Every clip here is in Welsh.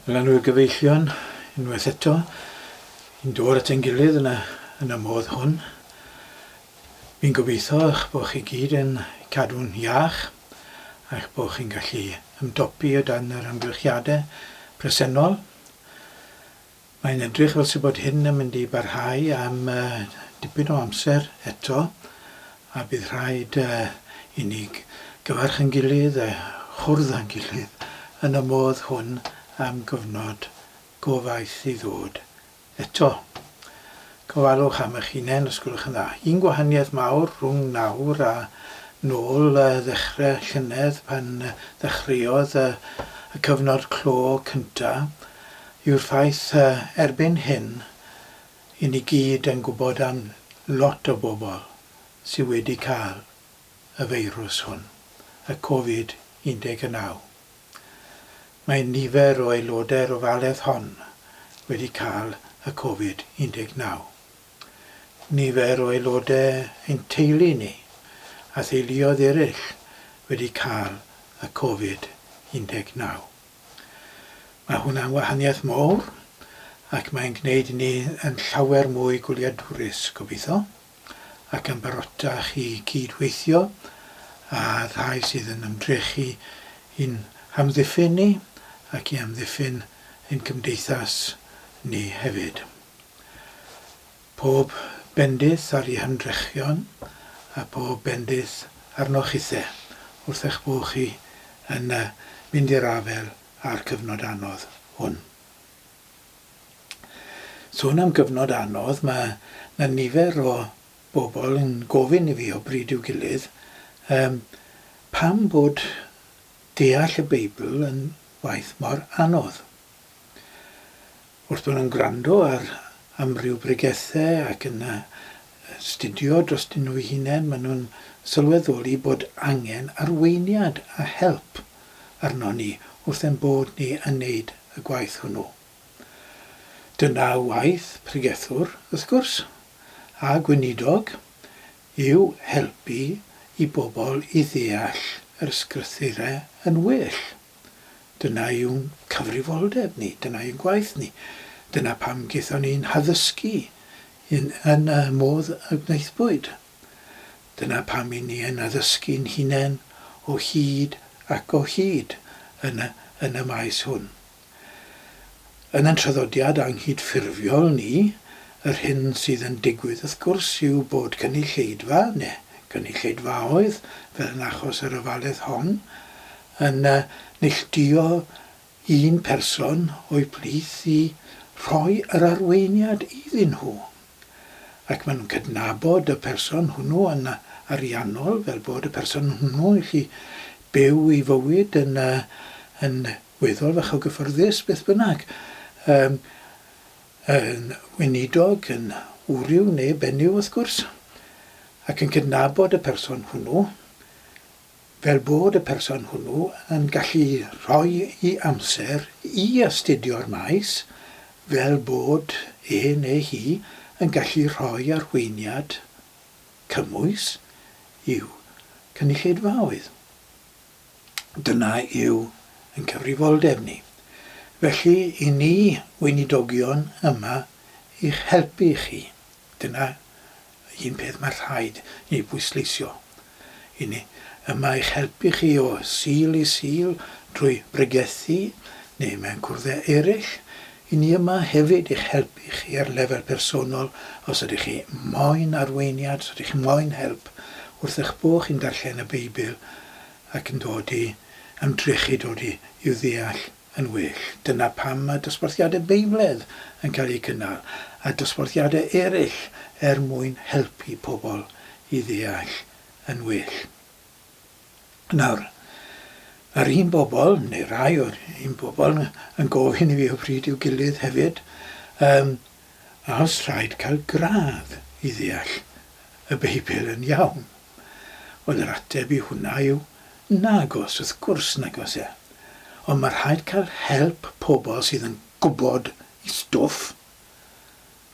Fel nhw'r gyfeillion, unwaith eto, i'n dod at ein gilydd yn y modd hwn. Fi'n gobeithio eich bod chi gyd yn cadw'n iach a'ch bod chi'n gallu ymdopi o dan yr amgylchiadau presennol. Mae'n edrych fel sydd bod hyn yn mynd i barhau am dipyn o amser eto, a bydd rhaid i ni gyfarch yn gilydd a chwrdd yn gilydd yn y modd hwn am gyfnod gofaith i ddod eto. Gofalwch am eich hunain os gwelwch yn dda. Un gwahaniaeth mawr rhwng nawr a nôl ddechrau llynedd pan ddechreuodd y cyfnod clo cyntaf yw'r ffaith erbyn hyn i ni gyd yn gwybod am lot o bobl sydd wedi cael y feirws hwn, y Covid-19. Mae nifer o aelodau'r ofaledd hon wedi cael y Covid-19. Nifer o aelodau ein teulu ni a theuluoedd eraill wedi cael y Covid-19. Mae hwnna'n wahaniaeth mawr ac mae'n gwneud ni yn llawer mwy gwyliadwrus gobeithio ac yn barotach i cydweithio a rhai sydd yn ymdrechu i'n hamddiffyn ni ac i amddiffyn ein cymdeithas ni hefyd. Pob bendith ar ei hymdrechion a pob bendith arnoch chithau wrth eich bod chi yn mynd i'r afel a'r cyfnod anodd hwn. Sôn am gyfnod anodd, mae nifer o bobl yn gofyn i fi o bryd i'w gilydd pam bod deall y Beibl yn waith mor anodd. Wrth bod nhw'n gwrando ar amryw bregethau ac yn astudio dros nhw eu hunain, maen nhw'n sylweddoli bod angen arweiniad a help arno ni wrth ein bod ni yn wneud y gwaith hwnnw. Dyna waith pregethwr, wrth gwrs, a gweinidog yw helpu i bobl i ddeall yr ysgrythurau yn well. Dyna yw'n cyfrifoldeb ni, dyna yw'n gwaith ni. Dyna pam gaethon ni'n haddysgu yn y modd y gwneithbwyd. Dyna pam i ni yn addysgu'n hunain o hyd ac o hyd yn y maes hwn. Yn ein traddodiad anghydffurfiol ni, yr hyn sydd yn digwydd wrth gwrs yw bod cynulleidfa neu cynulleidfaoedd fel yn achos yr ofaledd hon yn neilltuo un person o'i plith i rhoi yr arweiniad iddyn nhw. Ac maen nhw'n cydnabod y person hwnnw yn ariannol fel bod y person hwnnw yn gallu byw ei fywyd yn weddol fach o gyfforddus beth bynnag. Yn weinidog, yn wryw neu benyw wrth gwrs, ac yn cydnabod y person hwnnw fel bod y person hwnnw yn gallu rhoi ei amser i astudio'r maes fel bod neu hi yn gallu rhoi arweiniad cymwys i'w cynulleidfaoedd. Dyna yw yn cyfrifoldeb ni. Felly, i ni weinidogion yma i'ch helpu chi. Dyna un peth mae rhaid i bwysleisio. I ni yma i'ch helpu chi o sul i sul drwy bregethu neu mewn cwrddau eraill. I ni yma hefyd i'ch helpu chi ar lefel personol os ydych chi moyn arweiniad, os ydych chi moyn help wrth eich bod chi'n darllen y Beibl ac yn dod i ymdrechu dod i'w ddeall yn well. Dyna pam mae dosbarthiadau Beibledd yn cael eu cynnal a dosbarthiadau eraill mwyn helpu pobl i ddeall yn well. Nawr, yr un bobl, neu rai o'r un bobl yn gofyn i fi o bryd i'w gilydd hefyd, a os rhaid cael gradd i ddeall y Beibl yn iawn. Wel, yr ateb i hwnna yw nagos, wrth gwrs nagos e. Ond mae rhaid cael help pobl sydd yn gwybod i stwff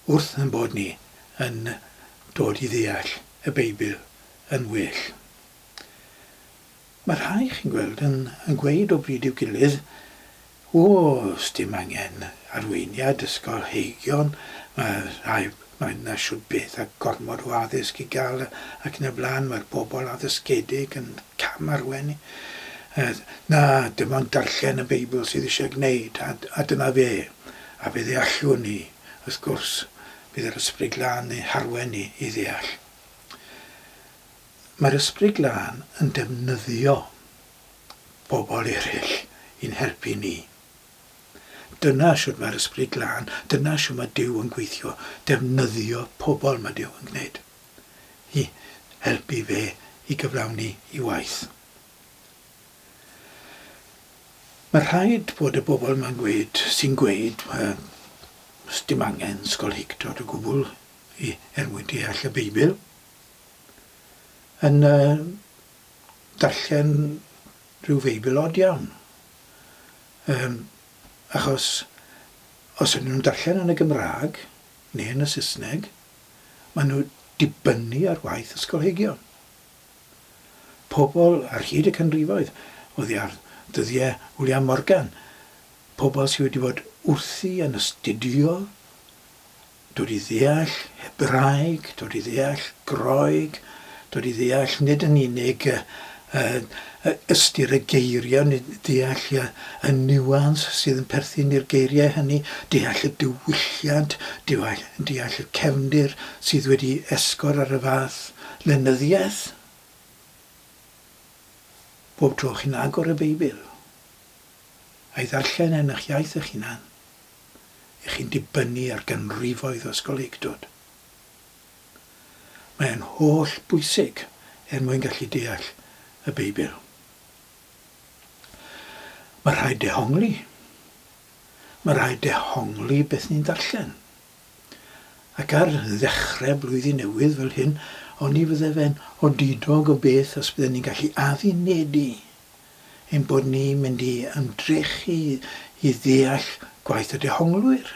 wrth yn bod ni yn dod i ddeall y Beibl yn well. Mae rhai chi'n gweld yn gweud o bryd i'w gilydd, Oes dim angen arweiniad ysgolheigion, mae'n siwr beth a gormod o addysg i gael ac yn y blaen, mae'r bobl addysgedig yn cam arwenni. Na, dim ond darllen y Beibl sydd eisiau gwneud, a dyna fe. A fe ddeallwn ni, wrth gwrs, bydd yr ysbryd glân neu harwen ni i ddeall. Mae'r ysbryd glân yn defnyddio bobl eraill i'n helpu ni. Dyna siwr mae'r ysbryd glân, dyna siwr mae Duw yn gweithio, defnyddio pobl mae Duw yn gwneud. I helpu fe i gyflawni i waith. Mae rhaid bod y bobl sy'n gweud dim angen ysgolheictod o gwbl mwyn deall y Beibl yn darllen rhyw Beibl iawn. Achos os ydyn nhw'n darllen yn y Gymraeg neu yn y Saesneg, maen nhw dibynnu ar waith ysgolheigion. Pobl ar hyd y canrifoedd, oedd ar dyddiau William Morgan, pobl sydd wedi bod wrthi yn astudio, dod i ddeall Hebraeg, dod i ddeall Groeg, dod i ddeall nid yn unig ystyr y geiriau, nid deall y niwans sydd yn perthyn i'r geiriau hynny, deall y diwylliant, deall y cefndir sydd wedi esgor ar y fath lenyddiaeth. Bob tro chi'n agor y Beibl, a'i ddarllen yn eich iaith eich hunan, chi'n dibynnu ar ganrifoedd o ysgolheictod. Mae'n holl bwysig mwyn gallu deall y Beibl. Mae rhaid dehongli. Mae rhaid dehongli beth ni'n darllen. Ac ar ddechrau blwyddyn newydd fel hyn, ond ni fydde fe'n odidog o beth os bydden ni'n gallu addunedi ein bod ni'n mynd i ymdrechu i ddeall gwaith y dehonglwyr.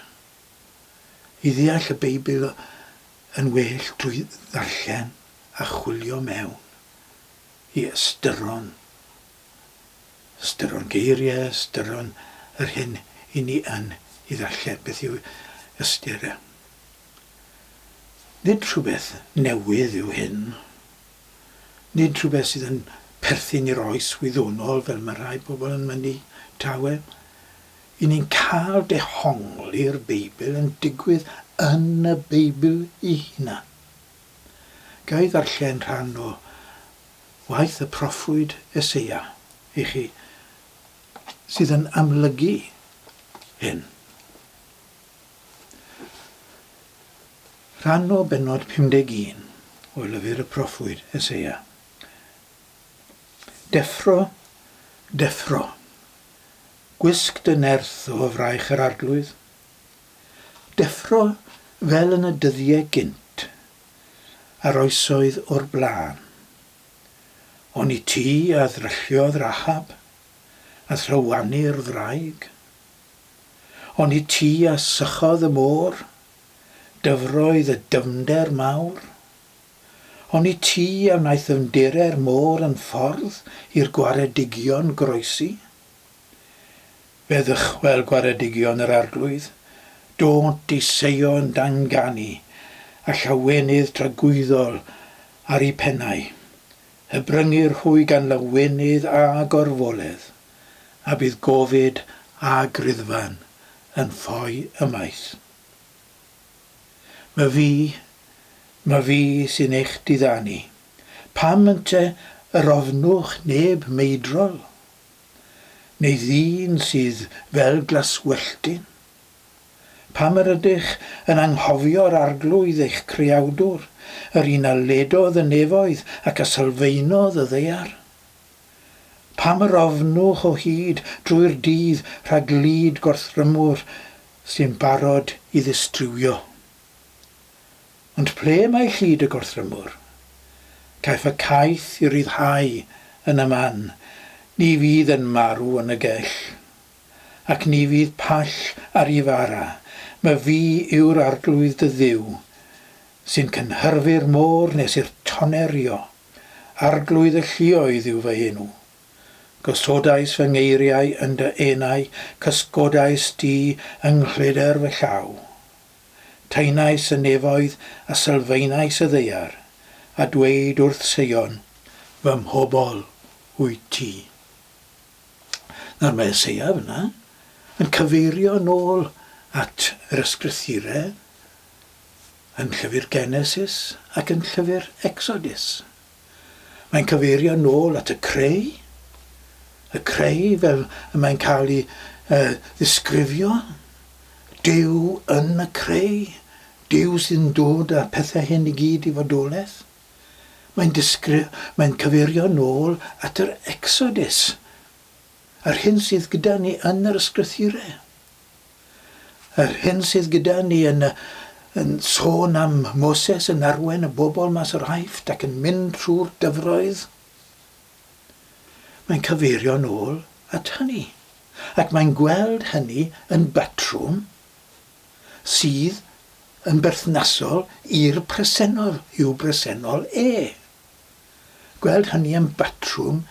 I ddeall y Beibl yn well drwy ddarllen a chwilio mewn i ystyron geiriau, ystyron yr hyn i ni yn i ddarllen beth yw ystyr. Nid rhywbeth newydd yw hyn. Nid rhywbeth sydd yn perthyn i'r oes wyddonol fel mae rhai pobl yn mynd i tawe. I ni'n cael dehongli'r Beibl yn digwydd yn y Beibl i hunan. Gai ddarllen rhan o waith y proffwyd Eseia i chi sydd yn amlygu hyn. Rhan o bennod 51 o lyfr y proffwyd Eseia. Deffro, deffro, gwisg dy nerth o fraich yr arglwydd. Deffro fel yn y dyddiau gynt, a'r oesoedd o'r blaen. O'n i ti a ddrylliodd Rahab, a thrywanu'r ddraig. O'n i ti a sychodd y môr, dyfroedd y dyfnder mawr. O'n i ti a wnaeth ymderau'r môr yn ffordd i'r gwaredigion groesi. Fe ddychwel gwaredigion yr arglwydd, dont i Seion dangani, a llawenydd tragwyddol ar ei pennau. Hybryngir hwy gan lawenydd a gorfoledd, a bydd gofid a gryddfan yn ffoi ymaith. Mae fi sy'n eich diddanu. Pam ynte yr ofnwch neb meidrol? Neu ddyn sydd fel glaswelltyn? Pam yr ydych yn anghofio'r arglwydd eich creawdwr, yr un a ledodd y nefoedd ac a sylfaenodd y ddeiar? Pam yr ofnwch o hyd drwy'r dydd rhag lyd gorthrymwr sy'n barod i ddistriwio? Ond ple mae llyd y gorthrymwr? Caiff y caeth i ryddhau yn y man, ni fydd yn marw yn y gell, ac ni fydd pall ar ei fara. Mae fi yw'r arglwydd dy Dduw, sy'n cynhyrfu'r môr nes i'r tonerio. Arglwydd y lluoedd yw fy enw. Gosodais fy ngeiriau yn dy enau, cysgodais di yng nghleder fy llaw. Taenais y nefoedd a sylfaenais y ddeiar, a dweud wrth Sion, fy mhobol wyt ti. Nawr mae Eseia fyna yn cyfeirio nôl at yr ysgrythurau yn llyfr Genesis ac yn llyfr Exodus. Mae'n cyfeirio nôl at y creu fel mae'n cael ei ddisgrifio, Duw yn y creu, Duw sy'n dod â pethau hyn i gyd i fodolaeth. Mae'n cyfeirio nôl at yr Exodus, yr hyn sydd gyda ni yn yr ysgrythurau. Yr hyn sydd gyda ni yn sôn am Moses yn arwain y bobl mas o'r Haifft ac yn mynd trwy'r dyfroedd. Mae'n cyfeirio nôl at hynny. Ac mae'n gweld hynny yn batrwm sydd yn berthnasol i'r presennol, i'w bresennol Gweld hynny yn batrwm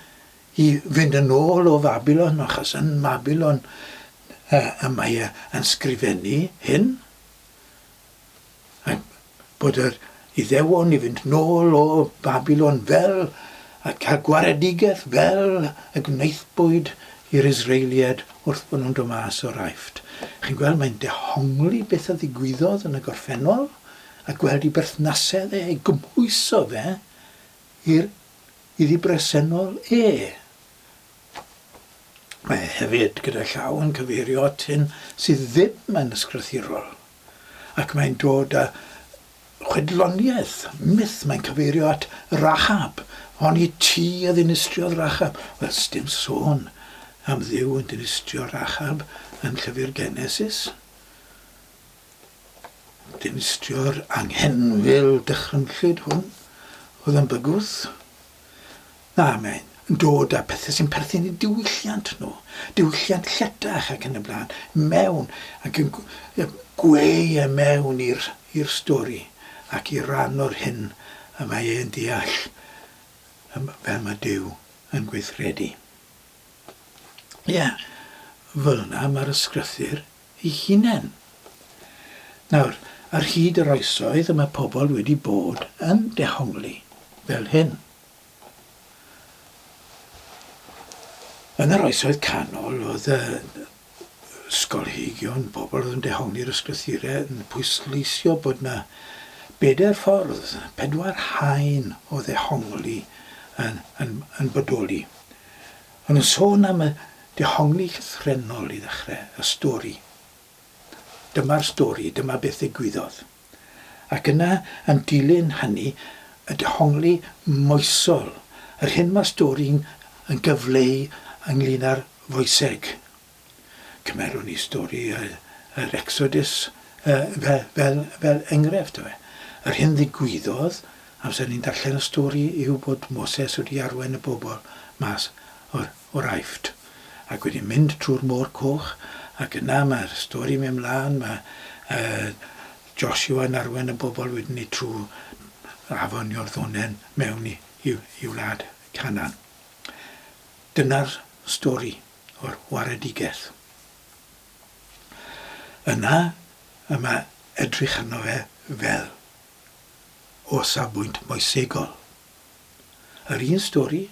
i fynd yn ôl o Babylon, achos yn Babylon mae yn sgrifennu hyn. Bod yr Iddewon i fynd nôl o Babylon fel a cael gwaredigaeth fel y gwneithbwyd i'r Israeliad wrth bod nhw'n dod mas o'r Haifft. Chi'n gweld mae'n dehongli beth a ddigwyddodd yn y gorffennol a gweld ei berthnasedd ei gymhwyso fe iddi bresennol Mae hefyd gyda llaw yn cyfeirio at hyn sydd ddim yn ysgrythurol. Ac mae'n dod â chwedloniaeth, myth, mae'n cyfeirio at Rahab. Hon i ti a ddinistriodd Rahab. Wel, dim sôn am Dduw yn dinistrio Rahab yn llyfr Genesis. Dinistrio'r anghenfil dychrynllyd hwn oedd yn bygwth. Na, mae'n dod â pethau sy'n perthyn i diwylliant nhw. Diwylliant lletach ac yn y blaen. Mewn, ac yn gweu mewn i'r stori. Ac i ran o'r hyn y mae e'n deall fel mae Duw yn gweithredu. Fel yna mae'r ysgrythur ei hunain. Nawr, ar hyd yr oesoedd y mae pobl wedi bod yn dehongli fel hyn. Yn yr oesoedd canol oedd ysgolheigion, pobl oedd yn dehongli'r ysgrythurau yn pwysleisio bod yna 4 ffordd, 4 haen o ddehongli yn bodoli. Ond yn sôn am y dehongli llythrenol i ddechrau, y stori. Dyma'r stori, dyma beth ddigwyddodd. Ac yna yn dilyn hynny y dehongli moesol. Yr hyn mae'r stori'n gyfleu ynglyn â'r foeseg. Cymerwn ni stori yr Exodus fel enghraifft o fe. Yr hyn ddigwyddodd, amser ni'n darllen y stori yw bod Moses wedi arwain y bobl mas o'r Haifft. Ac wedi mynd trwy'r môr coch, ac yna mae'r stori mynd mlaen, mae Joshua yn arwain y bobl wedi ni trwy afon Iorddonen mewn i wlad Canan. Dyna'r stori o'r waredigaeth. Yna mae edrych arno fe fel o safbwynt moesegol. Yr un stori,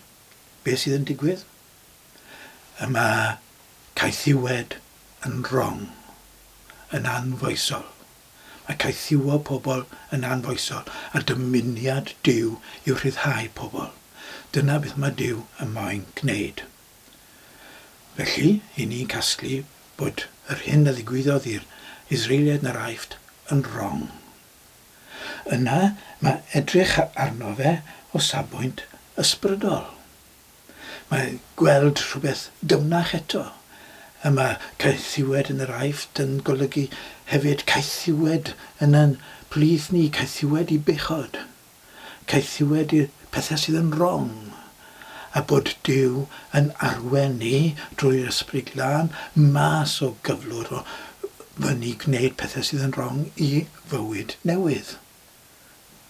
beth sydd yn digwydd? Mae caethiwed yn wrong, yn anfoesol. Mae caethiwo pobl yn anfoesol a dymuniad Duw i'w rhyddhau pobl. Dyna beth mae Duw yn moyn gwneud. Felly, i ni'n casglu bod yr hyn a ddigwyddodd i'r Israeliad yn yr Haifft yn wrong. Yna mae edrych arno fe o safbwynt ysbrydol. Mae gweld rhywbeth dywnach eto. A mae caethiwed yn yr Haifft yn golygu hefyd caethiwed yn yn plith ni, caethiwed i bechod. Caethiwed i pethau sydd yn wrong. A bod Duw yn arwen ni drwy'r ysbryd glân mas o gyflwr o fyny gwneud pethau sydd yn wrong i fywyd newydd.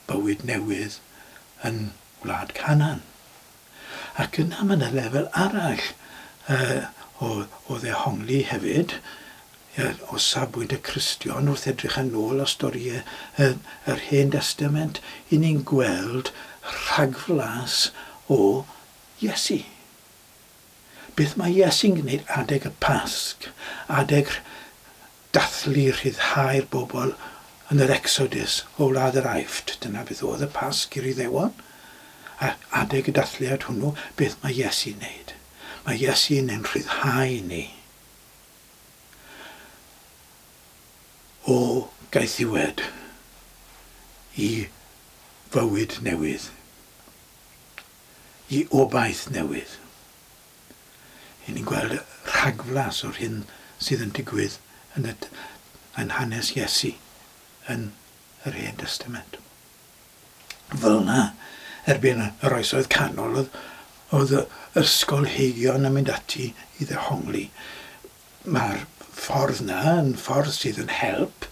Bywyd newydd yn Wlad Canan. Ac yna mae yna lefel arall o ddehongli hefyd, o safbwynt y Cristion wrth edrych yn ôl o storiau yr Hen Testament, i ni'n gweld rhagflas o Iesu. Beth mae Iesu'n gwneud adeg y Pasg, adeg dathlu rhyddhau'r bobl yn yr Exodus o wlad yr Aifft. Dyna beth oedd y Pasg i'r Iddewon. A adeg y dathliad hwnnw, beth mae Iesu'n gwneud? Mae Iesu'n ein rhyddhau ni o gaethiwed i fywyd newydd, i obaith newydd. I ni'n gweld rhagflas o'r hyn sydd yn digwydd yn hanes Iesu yn yr Hen Testament. Fel yna, erbyn yr oesoedd canol, oedd ysgolheigion yn mynd ati i ddehongli. Mae'r ffordd yna yn ffordd sydd yn help,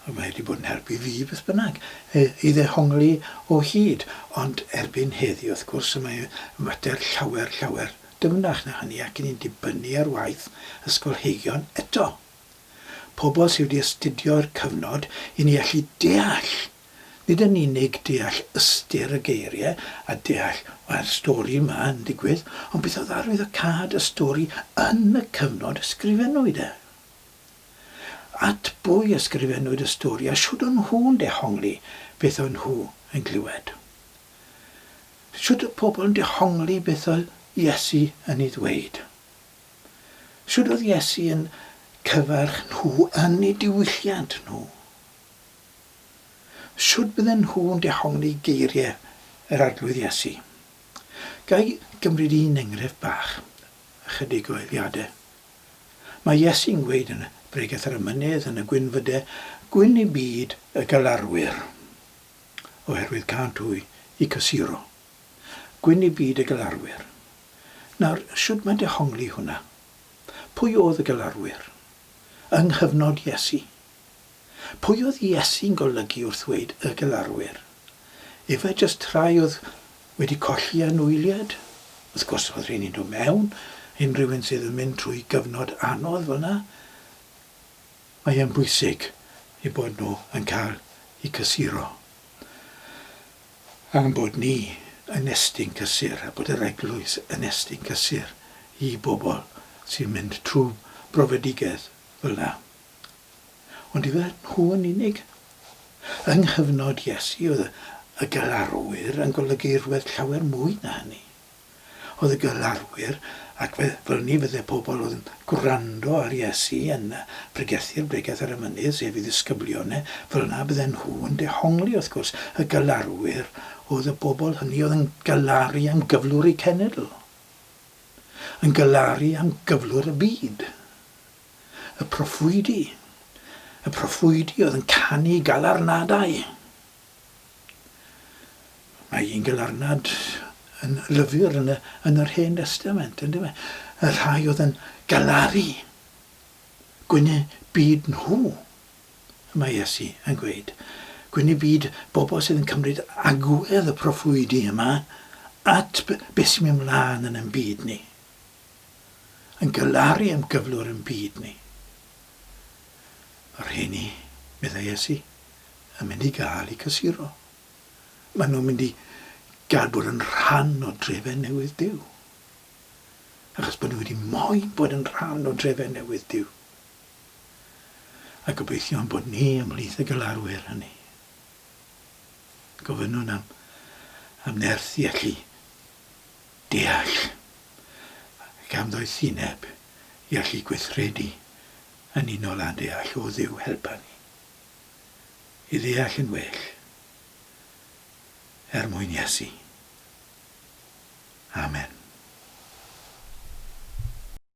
a mae wedi bod yn help i fi beth bynnag, i ddehongli o hyd. Ond erbyn heddi, wrth gwrs, mae mater llawer dyfnach na hynny, ac ni'n dibynnu ar waith ysgolheigion eto. Pobl sydd wedi astudio'r cyfnod i ni allu deall, nid yn unig deall ystyr y geiriau a deall mae'r stori yma yn digwydd, ond beth oedd arwyddocad y stori yn y cyfnod ysgrifennwyd e. At bwy ysgrifennwyd y stori a siwd o'n nhw'n dehongli beth o'n nhw yn glywed. Siwd y pobl yn dehongli beth oedd Iesu yn ei ddweud. Siwd oedd Iesu yn cyfarch nhw yn eu diwylliant nhw. Siwd bydden nhw'n dehongli geiriau yr arglwydd Iesu. Gai gymryd un enghraifft bach, ychydig o eiliadau. Mae Iesu'n gweud yn y Bregaeth ar y Mynydd yn y Gwynfydau, gwyn i byd y galarwyr, oherwydd cant wy i cysuro. Gwyn i byd y galarwyr. Nawr, siwd mae dehongli hwnna? Pwy oedd y galarwyr? Yng nghyfnod Iesu. Pwy oedd Iesu'n golygu wrth ddweud y galarwyr? Efe jyst rhai oedd wedi colli anwyliad? Wrth gwrs oedd rheini'n dod mewn, unrhyw un sydd yn mynd trwy gyfnod anodd fel yna. Mae e'n bwysig i bod nhw yn cael eu cysuro. A'n bod ni yn estyn cysur, a bod yr eglwys yn estyn cysur i bobl sy'n mynd trwy brofedigaeth fel yna. Ond i fe nhw yn unig. Yng nghyfnod Iesu oedd y galarwyr yn golygu rhywbeth llawer mwy na hynny. Oedd y galarwyr, ac fel ni fydde pobl oedd yn gwrando ar Iesu yn pregethu'r Bregaeth ar y Mynydd, sef i ddisgyblion e, fel yna bydden nhw yn dehongli, wrth gwrs. Y galarwyr oedd y bobl hynny oedd yn galaru am gyflwr eu cenedl. Yn galaru am gyflwr y byd. Y proffwydi. Y proffwydi oedd yn canu galarnadau. Mae un galarnad yn lyfr yn yr Hen Testament, ynddo fe? Y rhai oedd yn galaru. Gwynne byd nhw, mae Iesu yn gweud. Gwynne byd bobl sydd yn cymryd agwedd y proffwydi yma at beth sy'n mynd mlaen yn ein byd ni. Yn galaru am gyflwr yn byd ni. Yr hynny, meddai Iesu, yn mynd i gael eu cysuro. Maen nhw'n mynd i gael bod yn rhan o drefau newydd Duw. Achos bod nhw wedi moyn bod yn rhan o drefau newydd Duw. A gobeithio bod ni ymhlith y galarwyr hynny. Gofynnwn am nerth i allu deall ac am ddoethineb i allu gweithredu yn unol a deall o Dduw helpa ni. I ddeall yn well mwyn Iesu. Amen.